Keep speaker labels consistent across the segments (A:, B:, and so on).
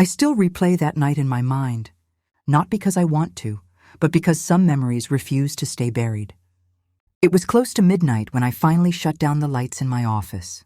A: I still replay that night in my mind, not because I want to, but because some memories refuse to stay buried. It was close to midnight when I finally shut down the lights in my office.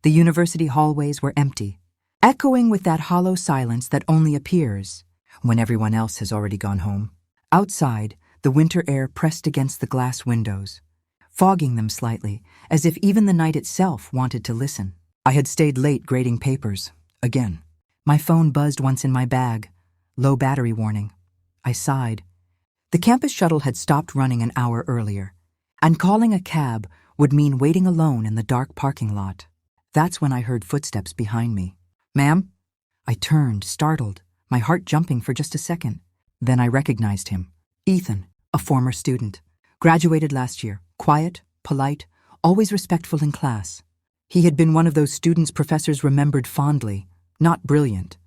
A: The university hallways were empty, echoing with that hollow silence that only appears when everyone else has already gone home. Outside, the winter air pressed against the glass windows, fogging them slightly, as if even the night itself wanted to listen. I had stayed late grading papers, again. My phone buzzed once in my bag. Low battery warning. I sighed. The campus shuttle had stopped running an hour earlier, and calling a cab would mean waiting alone in the dark parking lot. That's when I heard footsteps behind me. "Ma'am?" I turned, startled, my heart jumping for just a second. Then I recognized him. Ethan, a former student. Graduated last year. Quiet, polite, always respectful in class. He had been one of those students professors remembered fondly. Not brilliant.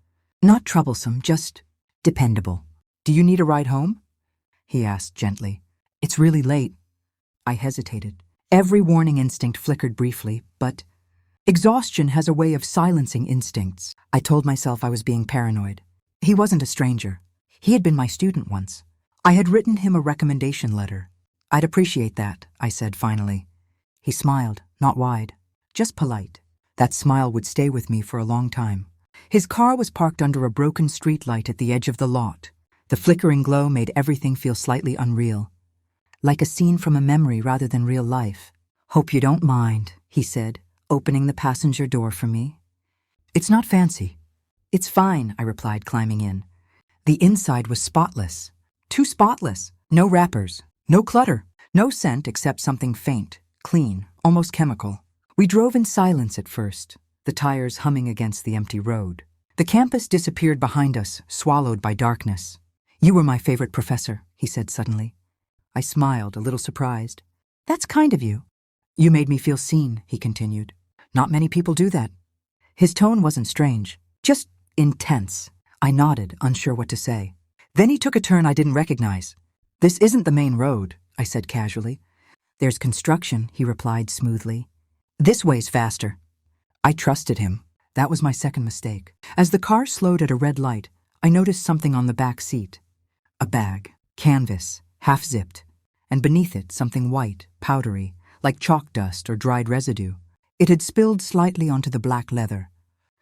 A: Not troublesome, just dependable. "Do you need a ride home?" he asked gently. "It's really late." I hesitated. Every warning instinct flickered briefly, but exhaustion has a way of silencing instincts. I told myself I was being paranoid. He wasn't a stranger. He had been my student once. I had written him a recommendation letter. "I'd appreciate that," I said finally. He smiled, not wide, just polite. That smile would stay with me for a long time. His car was parked under a broken streetlight at the edge of the lot. The flickering glow made everything feel slightly unreal, like a scene from a memory rather than real life. "Hope you don't mind," he said, opening the passenger door for me. "It's not fancy." "It's fine," I replied, climbing in. The inside was spotless. Too spotless. No wrappers, no clutter, no scent except something faint, clean, almost chemical. We drove in silence at first, the tires humming against the empty road. The campus disappeared behind us, swallowed by darkness. "You were my favorite professor," he said suddenly. I smiled, a little surprised. "That's kind of you." "You made me feel seen," he continued. "Not many people do that." His tone wasn't strange, just intense. I nodded, unsure what to say. Then he took a turn I didn't recognize. "This isn't the main road," I said casually. "There's construction," he replied smoothly. "This way's faster." I trusted him. That was my second mistake. As the car slowed at a red light, I noticed something on the back seat. A bag, canvas, half-zipped, and beneath it something white, powdery, like chalk dust or dried residue. It had spilled slightly onto the black leather,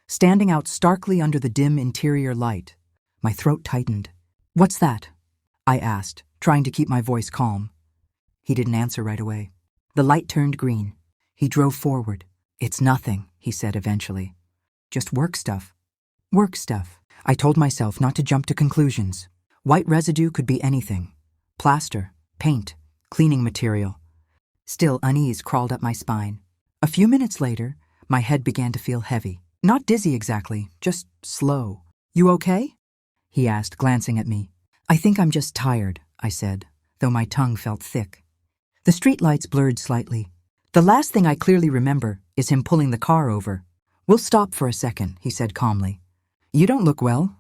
A: standing out starkly under the dim interior light. My throat tightened. "What's that?" I asked, trying to keep my voice calm. He didn't answer right away. The light turned green. He drove forward. "It's nothing," he said eventually. "Just work stuff." Work stuff. I told myself not to jump to conclusions. White residue could be anything. Plaster, paint, cleaning material. Still, unease crawled up my spine. A few minutes later, my head began to feel heavy. Not dizzy exactly, just slow. "You okay?" he asked, glancing at me. "I think I'm just tired," I said, though my tongue felt thick. The streetlights blurred slightly. The last thing I clearly remember is him pulling the car over. "We'll stop for a second," he said calmly. "You don't look well."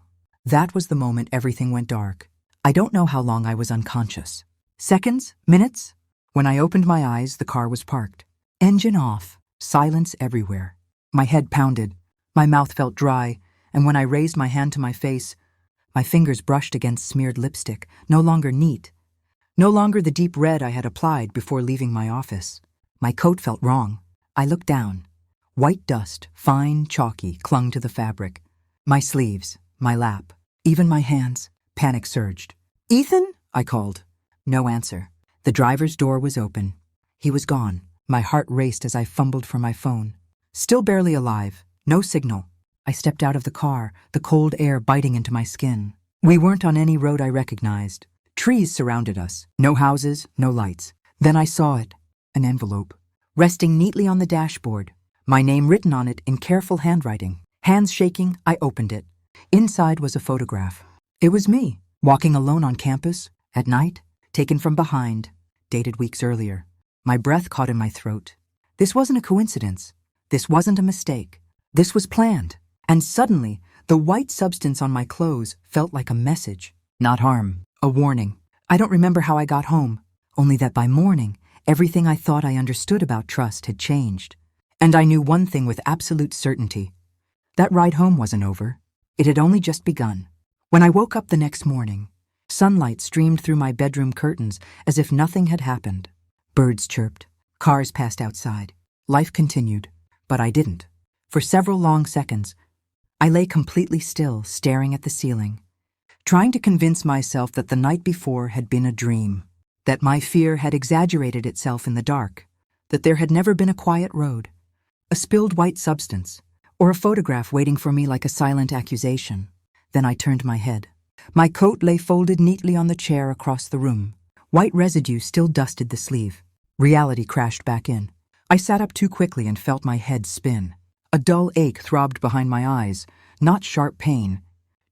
A: That was the moment everything went dark. I don't know how long I was unconscious. Seconds? Minutes? When I opened my eyes, the car was parked. Engine off. Silence everywhere. My head pounded. My mouth felt dry, and when I raised my hand to my face, my fingers brushed against smeared lipstick, no longer neat. No longer the deep red I had applied before leaving my office. My coat felt wrong. I looked down. White dust, fine, chalky, clung to the fabric. My sleeves, my lap, even my hands. Panic surged. "Ethan?" I called. No answer. The driver's door was open. He was gone. My heart raced as I fumbled for my phone. Still barely alive. No signal. I stepped out of the car, the cold air biting into my skin. We weren't on any road I recognized. Trees surrounded us. No houses, no lights. Then I saw it. An envelope. Resting neatly on the dashboard. My name written on it in careful handwriting. Hands shaking, I opened it. Inside was a photograph. It was me, walking alone on campus, at night, taken from behind, dated weeks earlier. My breath caught in my throat. This wasn't a coincidence. This wasn't a mistake. This was planned. And suddenly, the white substance on my clothes felt like a message. Not harm, a warning. I don't remember how I got home, only that by morning, everything I thought I understood about trust had changed. And I knew one thing with absolute certainty. That ride home wasn't over. It had only just begun. When I woke up the next morning, sunlight streamed through my bedroom curtains as if nothing had happened. Birds chirped. Cars passed outside. Life continued, but I didn't. For several long seconds, I lay completely still, staring at the ceiling, trying to convince myself that the night before had been a dream, that my fear had exaggerated itself in the dark, that there had never been a quiet road, a spilled white substance, or a photograph waiting for me like a silent accusation. Then I turned my head. My coat lay folded neatly on the chair across the room. White residue still dusted the sleeve. Reality crashed back in. I sat up too quickly and felt my head spin. A dull ache throbbed behind my eyes, not sharp pain,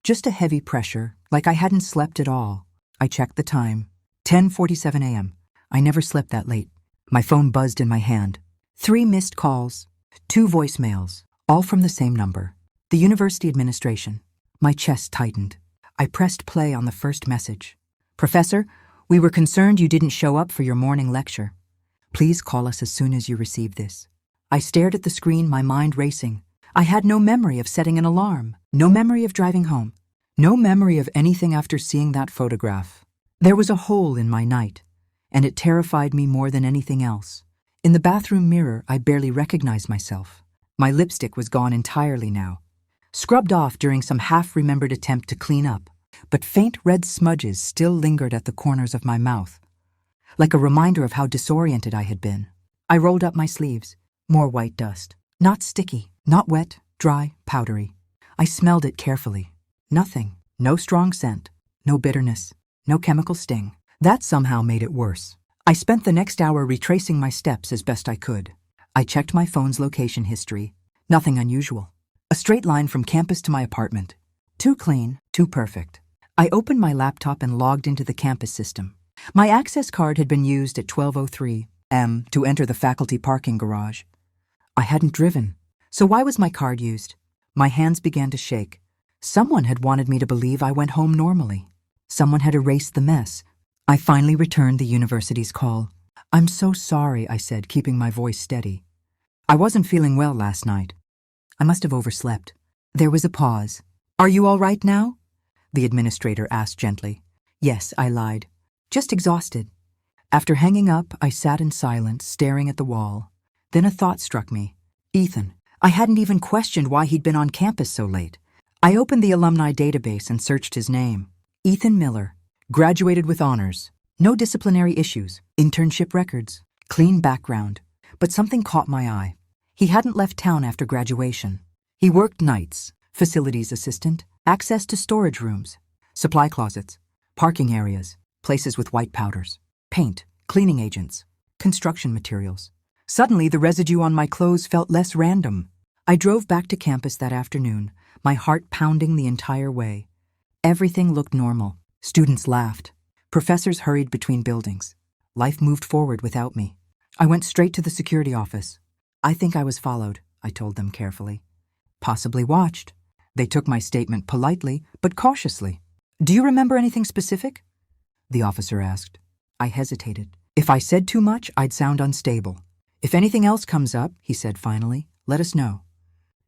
A: just a heavy pressure, like I hadn't slept at all. I checked the time. 10:47 a.m. I never slept that late. My phone buzzed in my hand. 3 missed calls, 2 voicemails, all from the same number. The university administration. My chest tightened. I pressed play on the first message. "Professor, we were concerned you didn't show up for your morning lecture. Please call us as soon as you receive this." I stared at the screen, my mind racing. I had no memory of setting an alarm, no memory of driving home, no memory of anything after seeing that photograph. There was a hole in my night, and it terrified me more than anything else. In the bathroom mirror, I barely recognized myself. My lipstick was gone entirely now, scrubbed off during some half-remembered attempt to clean up, but faint red smudges still lingered at the corners of my mouth, like a reminder of how disoriented I had been. I rolled up my sleeves. More white dust. Not sticky, not wet, dry, powdery. I smelled it carefully. Nothing. No strong scent. No bitterness. No chemical sting. That somehow made it worse. I spent the next hour retracing my steps as best I could. I checked my phone's location history. Nothing unusual. A straight line from campus to my apartment. Too clean, too perfect. I opened my laptop and logged into the campus system. My access card had been used at 12:03 a.m. to enter the faculty parking garage. I hadn't driven, so why was my card used? My hands began to shake. Someone had wanted me to believe I went home normally. Someone had erased the mess. I finally returned the university's call. "I'm so sorry," I said, keeping my voice steady. "I wasn't feeling well last night. I must have overslept." There was a pause. "Are you all right now?" the administrator asked gently. "Yes," I lied. "Just exhausted." After hanging up, I sat in silence, staring at the wall. Then a thought struck me. Ethan. I hadn't even questioned why he'd been on campus so late. I opened the alumni database and searched his name. Ethan Miller. Graduated with honors. No disciplinary issues. Internship records. Clean background. But something caught my eye. He hadn't left town after graduation. He worked nights. Facilities assistant. Access to storage rooms. Supply closets. Parking areas. Places with white powders. Paint. Cleaning agents. Construction materials. Suddenly, the residue on my clothes felt less random. I drove back to campus that afternoon, my heart pounding the entire way. Everything looked normal. Students laughed. Professors hurried between buildings. Life moved forward without me. I went straight to the security office. "I think I was followed," I told them carefully. "Possibly watched." They took my statement politely, but cautiously. "Do you remember anything specific?" the officer asked. I hesitated. If I said too much, I'd sound unstable. "If anything else comes up," he said finally, "let us know."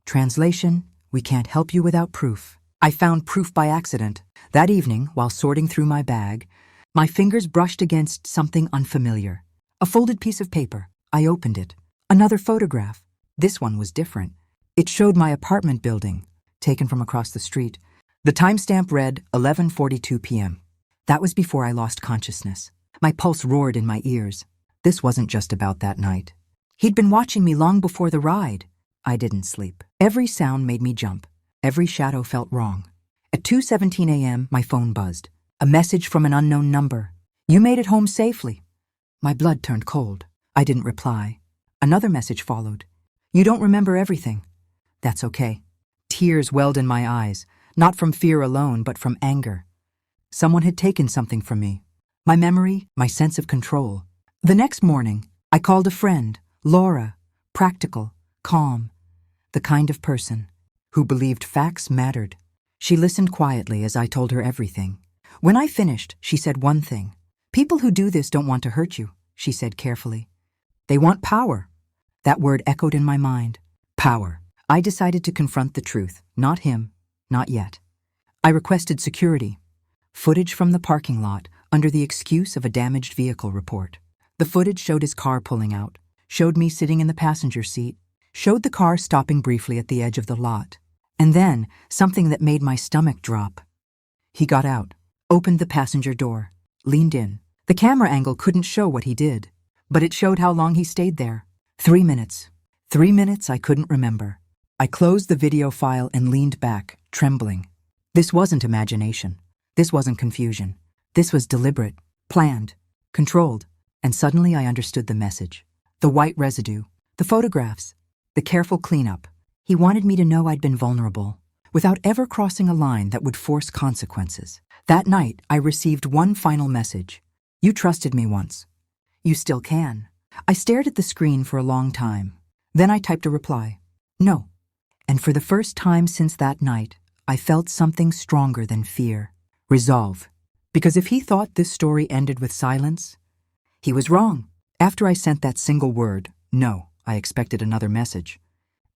A: Translation: "We can't help you without proof." I found proof by accident. That evening, while sorting through my bag, my fingers brushed against something unfamiliar. A folded piece of paper. I opened it. Another photograph. This one was different. It showed my apartment building, taken from across the street. The timestamp read 11:42 p.m. That was before I lost consciousness. My pulse roared in my ears. This wasn't just about that night. He'd been watching me long before the ride. I didn't sleep. Every sound made me jump. Every shadow felt wrong. At 2:17 a.m., my phone buzzed. A message from an unknown number. "You made it home safely." My blood turned cold. I didn't reply. Another message followed. "You don't remember everything." "That's okay." Tears welled in my eyes, not from fear alone, but from anger. Someone had taken something from me. My memory, my sense of control. The next morning, I called a friend, Laura, practical, calm, the kind of person who believed facts mattered. She listened quietly as I told her everything. When I finished, she said one thing. "People who do this don't want to hurt you," she said carefully. "They want power." That word echoed in my mind. Power. I decided to confront the truth, not him, Not yet. I requested security. Footage from the parking lot under the excuse of a damaged vehicle report. The footage showed his car pulling out, showed me sitting in the passenger seat, showed the car stopping briefly at the edge of the lot, and then something that made my stomach drop. He got out, opened the passenger door, leaned in. The camera angle couldn't show what he did, but it showed how long he stayed there. 3 minutes. 3 minutes I couldn't remember. I closed the video file and leaned back, trembling. This wasn't imagination. This wasn't confusion. This was deliberate, planned, controlled, and suddenly I understood the message. The white residue, the photographs, the careful cleanup. He wanted me to know I'd been vulnerable, without ever crossing a line that would force consequences. That night, I received one final message. You trusted me once. You still can. I stared at the screen for a long time. Then I typed a reply. No. And for the first time since that night, I felt something stronger than fear. Resolve. Because if he thought this story ended with silence, he was wrong. After I sent that single word, no, I expected another message.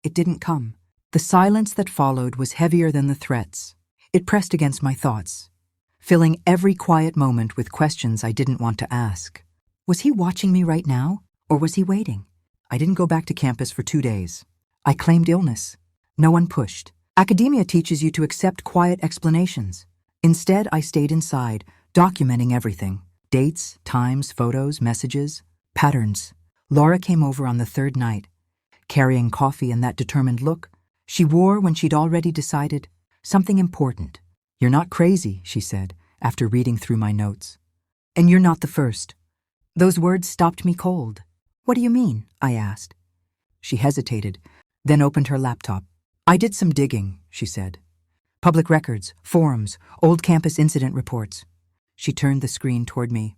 A: It didn't come. The silence that followed was heavier than the threats. It pressed against my thoughts, filling every quiet moment with questions I didn't want to ask. Was he watching me right now, or was he waiting? I didn't go back to campus for 2 days. I claimed illness. No one pushed. Academia teaches you to accept quiet explanations. Instead, I stayed inside, documenting everything. Dates, times, photos, messages, patterns. Laura came over on the 3rd night, carrying coffee and that determined look she wore when she'd already decided something important. You're not crazy, she said, after reading through my notes. And you're not the first. Those words stopped me cold. What do you mean? I asked. She hesitated, then opened her laptop. I did some digging, she said. Public records, forums, old campus incident reports. She turned the screen toward me.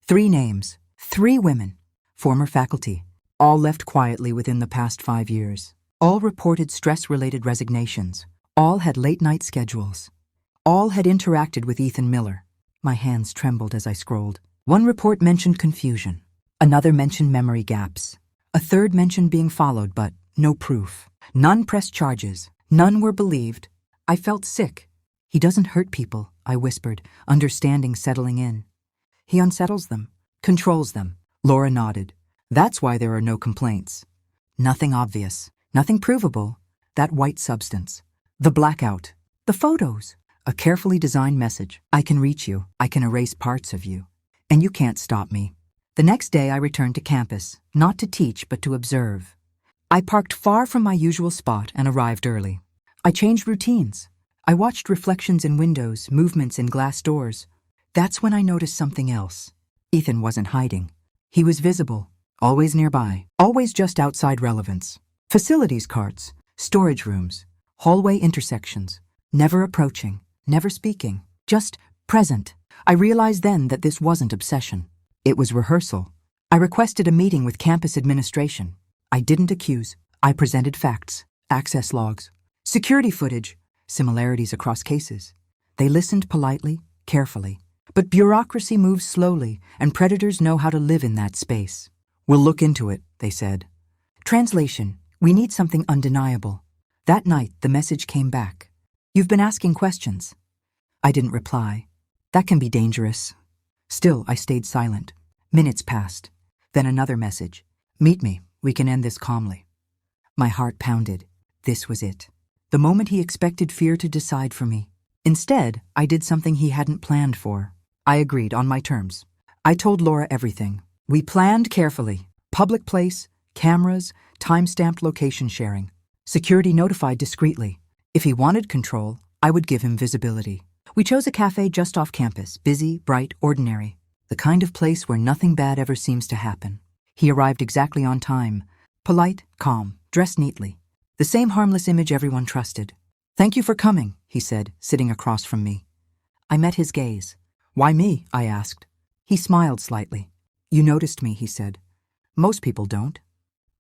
A: 3 names, 3 women, former faculty, all left quietly within the past 5 years. All reported stress-related resignations. All had late-night schedules. All had interacted with Ethan Miller. My hands trembled as I scrolled. One report mentioned confusion. Another mentioned memory gaps. A third mentioned being followed, but no proof. None pressed charges. None were believed. I felt sick. He doesn't hurt people, I whispered, understanding settling in. He unsettles them, controls them. Laura nodded. That's why there are no complaints. Nothing obvious. Nothing provable. That white substance. The blackout. The photos. A carefully designed message. I can reach you. I can erase parts of you. And you can't stop me. The next day I returned to campus, not to teach but to observe. I parked far from my usual spot and arrived early. I changed routines. I watched reflections in windows, movements in glass doors. That's when I noticed something else. Ethan wasn't hiding. He was visible, always nearby, always just outside relevance. Facilities carts, storage rooms, hallway intersections, never approaching, never speaking, just present. I realized then that this wasn't obsession. It was rehearsal. I requested a meeting with campus administration. I didn't accuse. I presented facts, access logs, security footage, similarities across cases. They listened politely, carefully. But bureaucracy moves slowly, and predators know how to live in that space. We'll look into it, they said. Translation, we need something undeniable. That night, the message came back. You've been asking questions. I didn't reply. That can be dangerous. Still, I stayed silent. Minutes passed. Then another message. Meet me. We can end this calmly. My heart pounded. This was it. The moment he expected fear to decide for me. Instead, I did something he hadn't planned for. I agreed on my terms. I told Laura everything. We planned carefully. Public place, cameras, time-stamped location sharing. Security notified discreetly. If he wanted control, I would give him visibility. We chose a cafe just off campus, busy, bright, ordinary. The kind of place where nothing bad ever seems to happen. He arrived exactly on time. Polite, calm, dressed neatly. The same harmless image everyone trusted. Thank you for coming, he said, sitting across from me. I met his gaze. Why me? I asked. He smiled slightly. You noticed me, he said. Most people don't.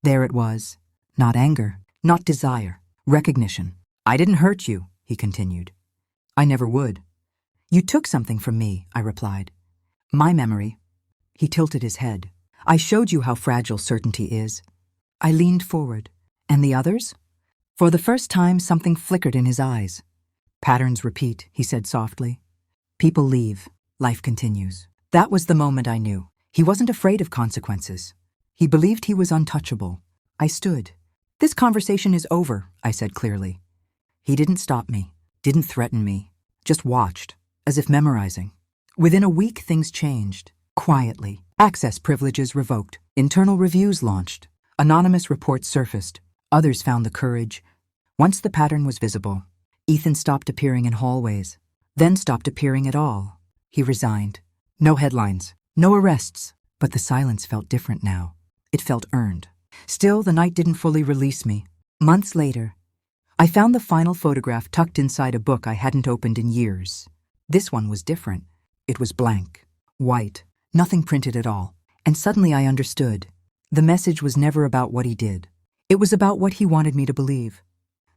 A: There it was. Not anger, not desire, recognition. I didn't hurt you, he continued. I never would. You took something from me, I replied. My memory. He tilted his head. I showed you how fragile certainty is. I leaned forward. And the others? For the first time, something flickered in his eyes. Patterns repeat, he said softly. People leave. Life continues. That was the moment I knew. He wasn't afraid of consequences. He believed he was untouchable. I stood. This conversation is over, I said clearly. He didn't stop me, didn't threaten me, just watched, as if memorizing. Within a week, things changed. Quietly. Access privileges revoked. Internal reviews launched. Anonymous reports surfaced. Others found the courage. Once the pattern was visible, Ethan stopped appearing in hallways, then stopped appearing at all. He resigned. No headlines, no arrests, but the silence felt different now. It felt earned. Still, the night didn't fully release me. Months later, I found the final photograph tucked inside a book I hadn't opened in years. This one was different. It was blank, white, nothing printed at all. And suddenly I understood. The message was never about what he did. It was about what he wanted me to believe.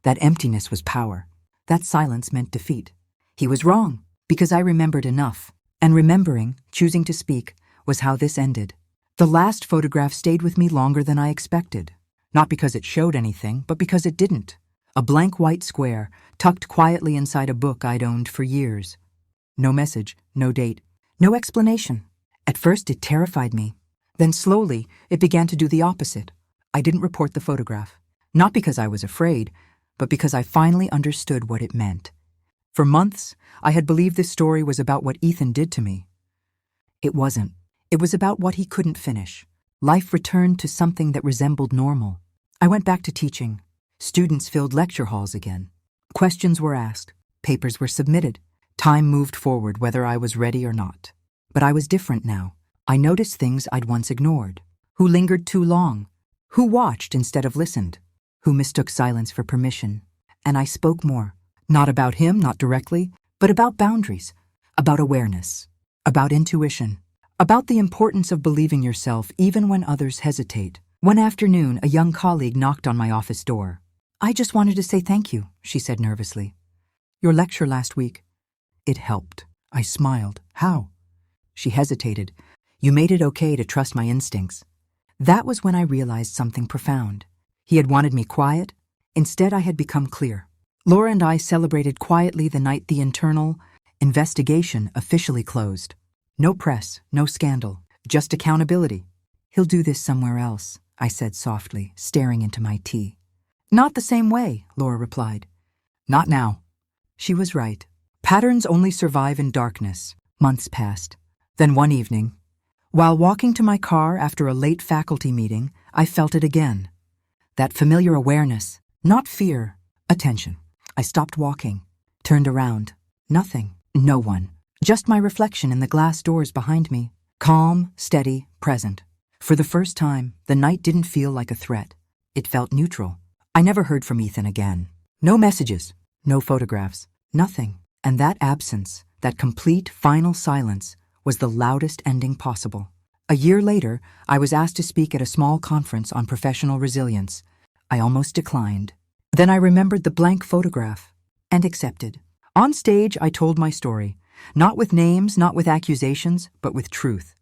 A: That emptiness was power. That silence meant defeat. He was wrong, because I remembered enough. And remembering, choosing to speak, was how this ended. The last photograph stayed with me longer than I expected. Not because it showed anything, but because it didn't. A blank white square, tucked quietly inside a book I'd owned for years. No message, no date, no explanation. At first it terrified me. Then slowly, it began to do the opposite. I didn't report the photograph. Not because I was afraid, but because I finally understood what it meant. For months, I had believed this story was about what Ethan did to me. It wasn't. It was about what he couldn't finish. Life returned to something that resembled normal. I went back to teaching. Students filled lecture halls again. Questions were asked. Papers were submitted. Time moved forward whether I was ready or not. But I was different now. I noticed things I'd once ignored. Who lingered too long. Who watched instead of listened. Who mistook silence for permission. And I spoke more. Not about him, not directly, but about boundaries. About awareness. About intuition. About the importance of believing yourself even when others hesitate. One afternoon, a young colleague knocked on my office door. "I just wanted to say thank you," she said nervously. "Your lecture last week." It helped. I smiled. "How?" She hesitated. "You made it okay to trust my instincts." That was when I realized something profound. He had wanted me quiet. Instead, I had become clear. Laura and I celebrated quietly the night the internal investigation officially closed. No press, no scandal, just accountability. "He'll do this somewhere else," I said softly, staring into my tea. "Not the same way," Laura replied. "Not now." She was right. Patterns only survive in darkness. Months passed. Then one evening, while walking to my car after a late faculty meeting, I felt it again. That familiar awareness, not fear, attention. I stopped walking, turned around. Nothing, no one. Just my reflection in the glass doors behind me. Calm, steady, present. For the first time, the night didn't feel like a threat. It felt neutral. I never heard from Ethan again. No messages, no photographs, nothing. And that absence, that complete, final silence, was the loudest ending possible. A year later, I was asked to speak at a small conference on professional resilience. I almost declined. Then I remembered the blank photograph and accepted. On stage, I told my story. Not with names, not with accusations, but with truth.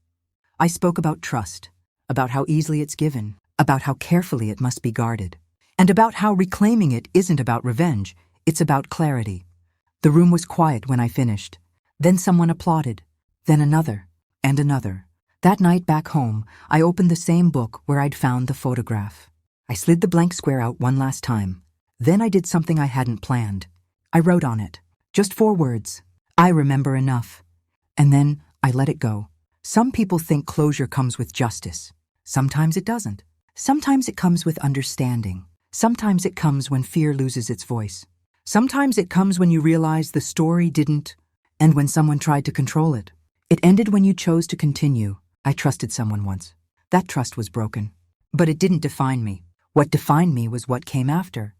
A: I spoke about trust, about how easily it's given, about how carefully it must be guarded, and about how reclaiming it isn't about revenge, it's about clarity. The room was quiet when I finished. Then someone applauded, then another, and another. That night back home, I opened the same book where I'd found the photograph. I slid the blank square out one last time. Then I did something I hadn't planned. I wrote on it, just 4 words. I remember enough. And then I let it go. Some people think closure comes with justice. Sometimes it doesn't. Sometimes it comes with understanding. Sometimes it comes when fear loses its voice. Sometimes it comes when you realize the story didn't, and when someone tried to control it. It ended when you chose to continue. I trusted someone once. That trust was broken. But it didn't define me. What defined me was what came after.